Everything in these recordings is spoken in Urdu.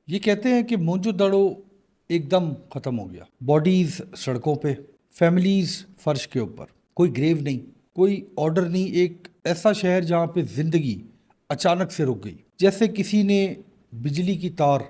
یہ کہتے ہیں کہ موئنجو دڑو ایک دم ختم ہو گیا. باڈیز سڑکوں پہ، فیملیز فرش کے اوپر، کوئی گریو نہیں، کوئی آرڈر نہیں. ایک ایسا شہر جہاں پہ زندگی اچانک سے رک گئی، جیسے کسی نے بجلی کی تار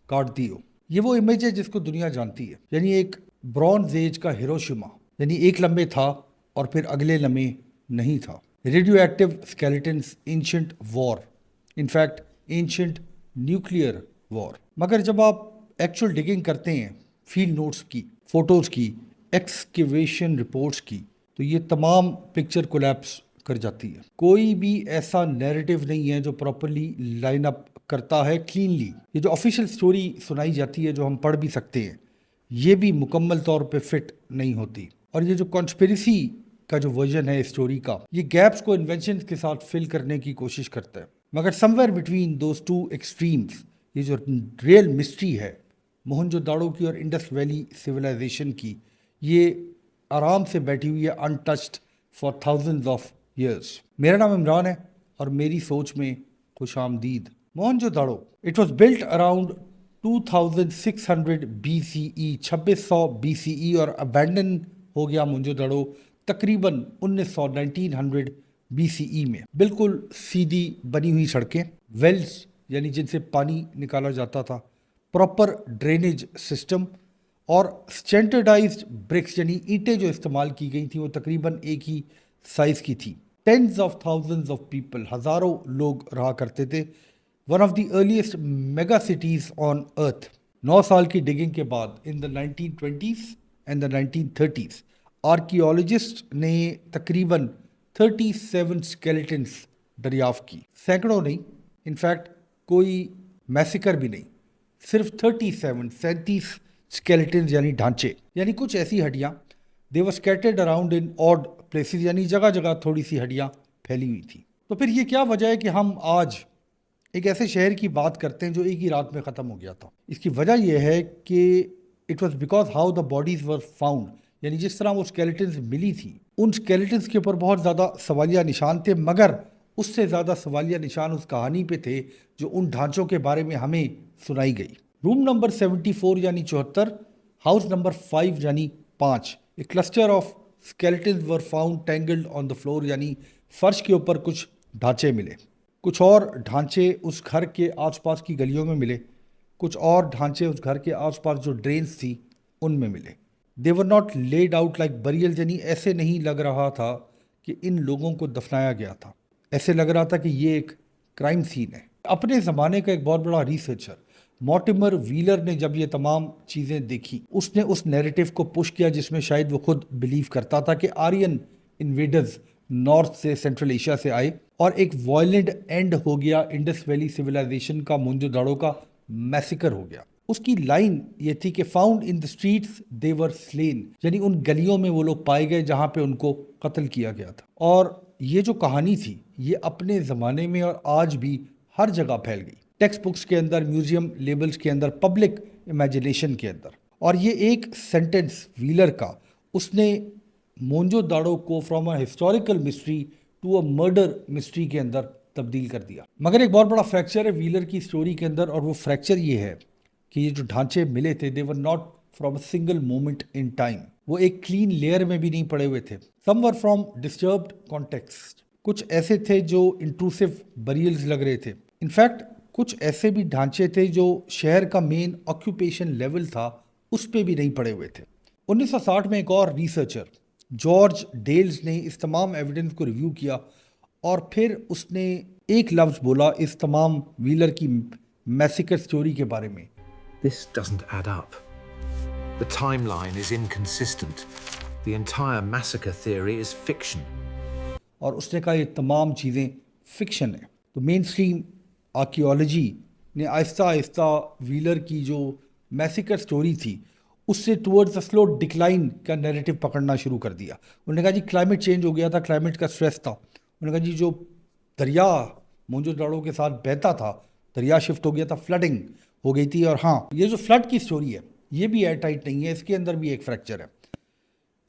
کاٹ دی ہو. یہ وہ امیج ہے جس کو دنیا جانتی ہے، یعنی ایک برونز ایج کا ہیروشیما، یعنی ایک لمحے تھا اور پھر اگلے لمحے نہیں تھا. ریڈیو ایکٹیو اسکیلیٹنس، اینشنٹ وار، انفیکٹ اینشنٹ نیوکلیئر وار. مگر جب آپ ایکچوئل ڈگنگ کرتے ہیں، فیلڈ نوٹس کی، فوٹوز کی، ایکسکیویشن رپورٹس کی، تو یہ تمام پکچر کولیپس کر جاتی ہے. کوئی بھی ایسا نیریٹو نہیں ہے جو پراپرلی لائن اپ کرتا ہے کلینلی. یہ جو آفیشیل سٹوری سنائی جاتی ہے، جو ہم پڑھ بھی سکتے ہیں، یہ بھی مکمل طور پہ فٹ نہیں ہوتی. اور یہ جو کانسپیریسی کا جو ورژن ہے اسٹوری کا، یہ گیپس کو انوینشنز کے ساتھ فل کرنے کی کوشش کرتا ہے. مگر somewhere between those two extremes, یہ جو ریئل مسٹری ہے موہنجو داڑو کی اور انڈس ویلی سویلائزیشن کی، یہ آرام سے بیٹھی ہوئی ہے untouched for thousands of years. میرا نام عمران ہے اور میری سوچ میں خوش آمدید. Mohenjo Daro it was built around 2600 B C E, 2600 B C E, اور ابینڈن ہو گیا موہنجو داڑو تقریباً 1900 بی سی ای میں. بالکل سیدھی بنی ہوئی سڑکیں، ویلز یعنی جن سے پانی نکالا جاتا تھا، پراپر ڈرینیج سسٹم، اور اسٹینڈرڈائزڈ برکس یعنی اینٹیں جو استعمال کی گئی تھیں وہ تقریباً ایک ہی سائز کی تھی. Tens of thousands of people, ہزاروں لوگ رہا کرتے تھے. One of the earliest mega cities on earth. 9 سال کی ڈگنگ کے بعد ان دا 1920s and the 1930s archaeologist نے تقریباً 37 اسکیلیٹنس دریافت کی. سینکڑوں نہیں، انفیکٹ کوئی میسیکر بھی نہیں، صرف 37 اسکیلیٹنز یعنی ڈھانچے، یعنی کچھ ایسی ہڈیاں. They were scattered around in odd places, یعنی جگہ جگہ تھوڑی سی ہڈیاں پھیلی ہوئی تھیں. تو پھر یہ کیا وجہ ہے کہ ہم آج ایک ایسے شہر کی بات کرتے ہیں جو ایک ہی رات میں ختم ہو گیا تھا؟ اس کی وجہ یہ ہے کہ it was because how the bodies were found, یعنی جس طرح وہ اسکیلیٹنز ملی تھی، ان اسکیلیٹنز کے اوپر بہت زیادہ سوالیہ نشان تھے. مگر اس سے زیادہ سوالیہ نشان اس کہانی پہ تھے جو ان ڈھانچوں کے بارے میں ہمیں سنائی گئی. روم نمبر 74 یعنی 74، ہاؤس نمبر 5 یعنی 5، a cluster of skeletons were found tangled on the floor, یعنی فرش کے اوپر کچھ ڈھانچے ملے. کچھ اور ڈھانچے اس گھر کے آس پاس کی گلیوں میں ملے. کچھ اور ڈھانچے اس گھر کے آس پاس جو ڈرینز تھی ان میں ملے. They were not laid out like burial, یعنی ایسے نہیں لگ رہا تھا کہ ان لوگوں کو دفنایا گیا تھا، ایسے لگ رہا تھا کہ یہ ایک کرائم سین ہے. اپنے زمانے کا ایک بہت بڑا ریسرچر مورٹیمر ویلر نے جب یہ تمام چیزیں دیکھی، اس نے اس نیریٹو کو پش کیا جس میں شاید وہ خود بلیو کرتا تھا کہ آرین انویڈرز نارتھ سے، سینٹرل ایشیا سے آئے، اور ایک وائلنٹ اینڈ ہو گیا انڈس ویلی سویلائزیشن کا، موہنجو داڑو کا میسیکر ہو گیا. اس کی لائن یہ تھی کہ found in the streets they were Celine, یعنی ان گلیوں میں وہ لوگ پائے گئے جہاں پہ ان کو قتل کیا گیا تھا. اور یہ جو کہانی تھی یہ اپنے زمانے میں اور آج بھی ہر جگہ پھیل گئی، ٹیکسٹ بکس کے اندر، میوزیم لیبلز کے اندر، پبلک امیجنیشن کے اندر. اور یہ ایک سینٹنس ویلر کا، اس نے موہنجو داڑو کو from a historical mystery to a murder mystery کے اندر تبدیل کر دیا. مگر ایک بہت بڑا فریکچر ہے ویلر کی سٹوری کے اندر، اور وہ فریکچر یہ ہے کہ یہ جو ڈھانچے ملے تھے they were not from a single moment in time, وہ ایک کلین لیئر میں بھی نہیں پڑے ہوئے تھے. سم ور فرام ڈسٹربڈ کانٹیکسٹ، کچھ ایسے تھے جو انٹروسو بریلز لگ رہے تھے. انفیکٹ کچھ ایسے بھی ڈھانچے تھے جو شہر کا مین آکیوپیشن لیول تھا اس پہ بھی نہیں پڑے ہوئے تھے. 1960 میں ایک اور ریسرچر جارج ڈیلز نے اس تمام ایویڈنس کو ریویو کیا، اور پھر اس نے ایک لفظ بولا اس تمام ویلر کی میسیکر سٹوری کے بارے میں. This doesn't add up. The timeline is inconsistent. The entire massacre theory is fiction. اور اس نے کہا یہ تمام چیزیں فکشن ہیں. تو مین سٹریم آرکیولوجی نے آہستہ آہستہ ویلر کی جو میسیکر سٹوری تھی اس سے ٹورڈز اے سلو ڈکلائن کا نیریٹو پکڑنا شروع کر دیا. انہوں نے کہا جی کلائمیٹ چینج ہو گیا تھا، کلائمیٹ کا سٹریس تھا. انہوں نے کہا جی جو دریا موہنجو داڑو کے ساتھ بہتا تھا، دریا شفٹ ہو گیا تھا، فلڈنگ ہو گئی تھی. اور ہاں، یہ جو فلڈ کی سٹوری ہے یہ بھی ایئر ٹائٹ نہیں ہے، اس کے اندر بھی ایک فریکچر ہے.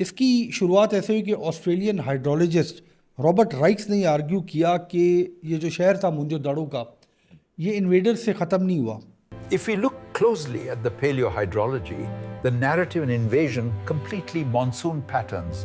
اس کی شروعات ایسے ہوئی کہ آسٹریلین ہائیڈرولوجسٹ رابرٹ رائکس نے آرگیو کیا کہ یہ جو شہر تھا موہنجو داڑو کا، یہ انویڈر سے ختم نہیں ہوا، If we look closely at the paleohydrology, the narrative and invasion completely monsoon patterns.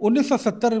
1970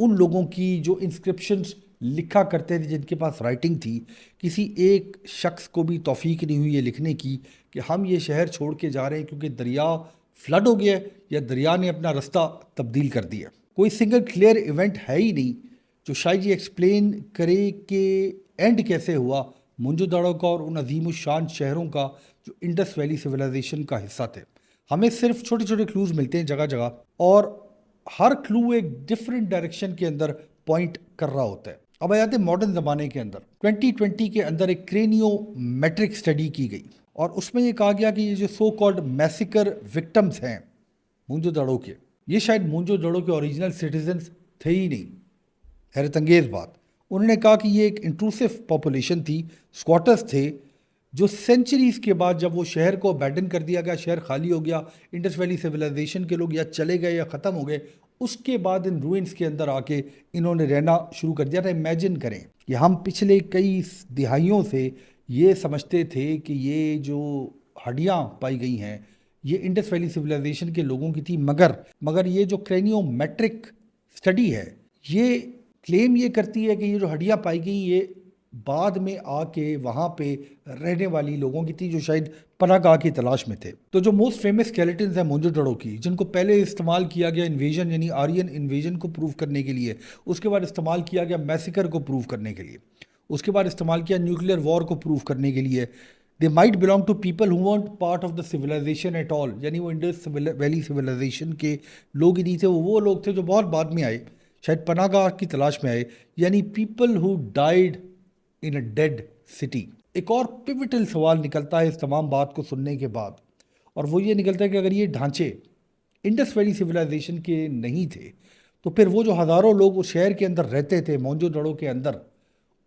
ان لوگوں کی جو انسکرپشنز لکھا کرتے تھے، جن کے پاس رائٹنگ تھی، کسی ایک شخص کو بھی توفیق نہیں ہوئی یہ لکھنے کی کہ ہم یہ شہر چھوڑ کے جا رہے ہیں کیونکہ دریا فلڈ ہو گیا ہے یا دریا نے اپنا رستہ تبدیل کر دیا. کوئی سنگل کلیئر ایونٹ ہے ہی نہیں جو شاید یہ ایکسپلین کرے کہ اینڈ کیسے ہوا موئنجو داڑو کا اور ان عظیم الشان شہروں کا جو انڈس ویلی سویلائزیشن کا حصہ تھے. ہمیں صرف چھوٹے چھوٹے کلوز ملتے ہیں جگہ جگہ، اور ہر کلو ایک ڈفرینٹ ڈائریکشن کے اندر پوائنٹ کر رہا ہوتا ہے. اب آتے ہیں ماڈرن زمانے کے اندر. 2020 کے اندر ایک کرینیو میٹرک اسٹڈی کی گئی اور اس میں یہ کہا گیا کہ یہ جو سو کالڈ میسیکر وکٹمز ہیں موئنجو داڑو کے، یہ شاید موئنجو داڑو کے اوریجنل سٹیزنز تھے ہی نہیں. حیرت انگیز بات. انہوں نے کہا کہ یہ ایک انٹروسو پاپولیشن تھی، اسکواٹرز تھے، جو سینچریز کے بعد جب وہ شہر کو ابیڈن کر دیا گیا، شہر خالی ہو گیا، انڈس ویلی سویلائزیشن کے لوگ یا چلے گئے یا ختم ہو گئے، اس کے بعد ان روئنس کے اندر آ کے انہوں نے رہنا شروع کر دیا تھا. امیجن کریں کہ ہم پچھلے کئی دہائیوں سے یہ سمجھتے تھے کہ یہ جو ہڈیاں پائی گئی ہیں یہ انڈس ویلی سویلائزیشن کے لوگوں کی تھی، مگر یہ جو کرینیو میٹرک اسٹڈی ہے یہ کلیم یہ کرتی ہے کہ یہ جو ہڈیاں پائی گئی یہ بعد میں آ کے وہاں پہ رہنے والی لوگوں کی تھی جو شاید پناہ گاہ کی تلاش میں تھے. تو جو موسٹ فیمس اسکیلیٹنز ہیں موئنجو داڑو کی، جن کو پہلے استعمال کیا گیا انویژن یعنی آرین انویژن کو پروف کرنے کے لیے، اس کے بعد استعمال کیا گیا میسیکر کو پروف کرنے کے لیے، اس کے بعد استعمال کیا نیوکلیئر وار کو پروف کرنے کے لیے. They might belong to people who want part of the civilization at all, یعنی وہ انڈس ویلی سویلائزیشن کے لوگ ہی نہیں تھے، وہ لوگ تھے جو بہت بعد میں آئے، شاید پناہ گاہ کی تلاش میں آئے، یعنی people who died in a dead city. ایک اور پیوٹل سوال نکلتا ہے اس تمام بات کو سننے کے بعد، اور وہ یہ نکلتا ہے کہ اگر یہ ڈھانچے انڈس ویلی سویلائزیشن کے نہیں تھے تو پھر وہ جو ہزاروں لوگ اس شہر کے اندر رہتے تھے موئنجو داڑو کے اندر،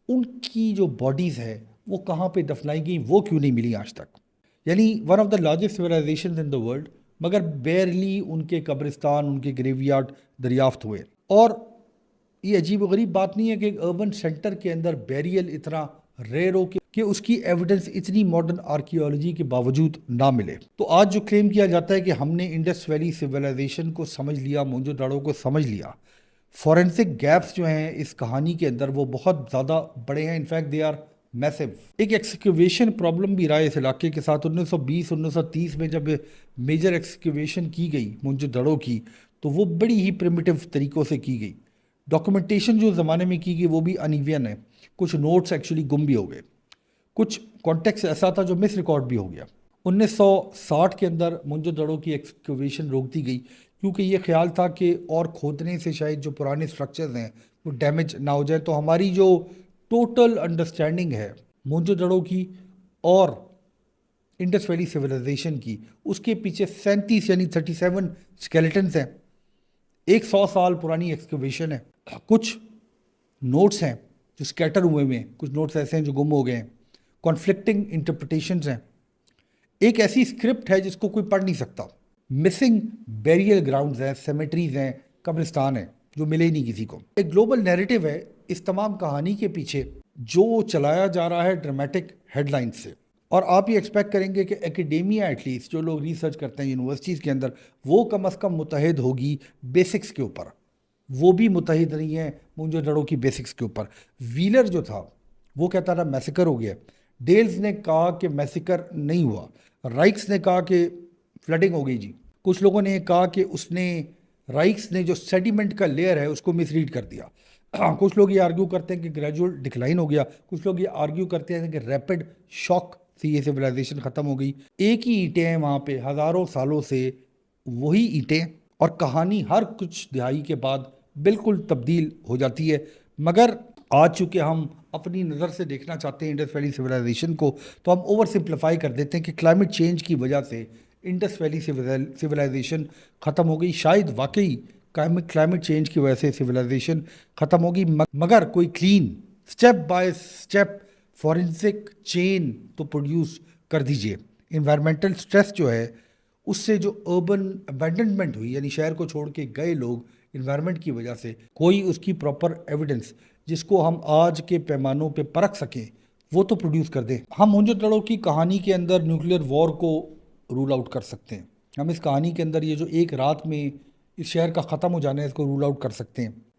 ان کی جو باڈیز ہے وہ کہاں پہ دفنائی گئیں، وہ کیوں نہیں ملی آج تک. یعنی one of the largest civilisations in the world, مگر بیرلی ان کے قبرستان، ان کے گریو یارڈ دریافت ہوئے. اور یہ عجیب و غریب بات نہیں ہے کہ ایک اربن سینٹر کے اندر بیریل اتنا ریئر ہو کہ اس کی ایویڈنس اتنی ماڈرن آرکیولوجی کے باوجود نہ ملے. تو آج جو کلیم کیا جاتا ہے کہ ہم نے انڈس ویلی سویلائزیشن کو سمجھ لیا، موئنجو داڑو کو سمجھ لیا، فورینسک گیپس جو ہیں اس کہانی کے اندر وہ بہت زیادہ بڑے ہیں. انفیکٹ دے آر میسو. ایک ایکسکیویشن پرابلم بھی رہا ہے اس علاقے کے ساتھ. 1920-1930 میں جب میجر ایکسکیویشن کی گئی موئنجو داڑو کی تو وہ بڑی ہی پریمیٹیو طریقوں سے کی گئی. ڈاکومنٹیشن جو زمانے میں کی گئی وہ بھی انیون ہے، کچھ نوٹس ایکچولی گم بھی ہو گئے، کچھ کانٹیکس ایسا تھا جو مس ریکارڈ بھی ہو گیا. 1960 کے اندر موئنجو داڑو کی ایکسکیویشن روک دی گئی کیونکہ یہ خیال تھا کہ اور کھودنے سے شاید جو پرانے اسٹرکچرز ہیں وہ ڈیمیج نہ ہو جائے. تو ہماری جو ٹوٹل انڈرسٹینڈنگ ہے موئنجو داڑو کی اور انڈس ویلی سویلائزیشن کی، اس کے پیچھے 37 یعنی 37 اسکیلیٹنز ہیں. 100 سال پرانی ایکسکیویشن ہے. کچھ نوٹس ہیں جو اسکیٹر ہوئے ہوئے ہیں، کچھ نوٹس ایسے ہیں جو گم ہو گئے ہیں، کانفلکٹنگ انٹرپریٹیشنز ہیں. ایک ایسی اسکرپٹ ہے جس کو کوئی پڑھ نہیں سکتا. مسنگ بیریل گراؤنڈز ہیں، سیمیٹریز ہیں، قبرستان ہیں جو ملے ہی نہیں کسی کو. ایک گلوبل نیریٹو ہے اس تمام کہانی کے پیچھے جو چلایا جا رہا ہے ڈرامیٹک ہیڈ لائنز سے. اور آپ یہ ایکسپیکٹ کریں گے کہ ایکیڈیمیا ایٹ لیسٹ جو لوگ ریسرچ کرتے ہیں یونیورسٹیز کے اندر وہ کم از کم متحد ہوگی بیسکس کے اوپر. وہ بھی متحد نہیں ہیں موئنجو داڑو کی بیسکس کے اوپر. ویلر جو تھا وہ کہتا تھا میسیکر ہو گیا، ڈیلز نے کہا کہ میسیکر نہیں ہوا، رائکس نے کہا کہ فلڈنگ ہو گئی جی. کچھ لوگوں نے کہا کہ اس نے رائکس نے جو سیڈیمنٹ کا لیئر ہے اس کو مس ریڈ کر دیا. کچھ لوگ یہ آرگیو کرتے ہیں کہ گریجول ڈکلائن ہو گیا، کچھ لوگ یہ آرگیو کرتے ہیں کہ ریپڈ شاک سے یہ سویلائزیشن ختم ہو گئی. ایک ہی اینٹیں ہیں وہاں پہ ہزاروں سالوں سے، وہی اینٹیں، اور کہانی ہر کچھ دہائی کے بعد بالکل تبدیل ہو جاتی ہے. مگر آج چونکہ ہم اپنی نظر سے دیکھنا چاہتے ہیں انڈس ویلی سویلائزیشن کو تو ہم اوور سمپلیفائی کر دیتے ہیں کہ کلائمیٹ چینج کی وجہ سے انڈس ویلی سویلائزیشن ختم ہو گئی. شاید واقعی کلائمیٹ چینج کی وجہ سے سویلائزیشن ختم ہوگی، مگر کوئی clean step by step forensic chain تو پروڈیوس کر دیجئے. انوائرمنٹل سٹریس جو ہے اس سے جو اربن ابینڈنمنٹ ہوئی، یعنی شہر کو چھوڑ کے گئے لوگ انوائرمنٹ کی وجہ سے، کوئی اس کی پراپر ایویڈنس جس کو ہم آج کے پیمانوں پہ پرکھ سکیں وہ تو پروڈیوس کر دیں. ہم موئنجو داڑو کی کہانی کے اندر نیوکلیئر وار کو رول آؤٹ کر سکتے ہیں. ہم اس کہانی کے اندر یہ جو ایک رات میں اس شہر کا ختم ہو جانا ہے اس کو رول آؤٹ کر سکتے ہیں.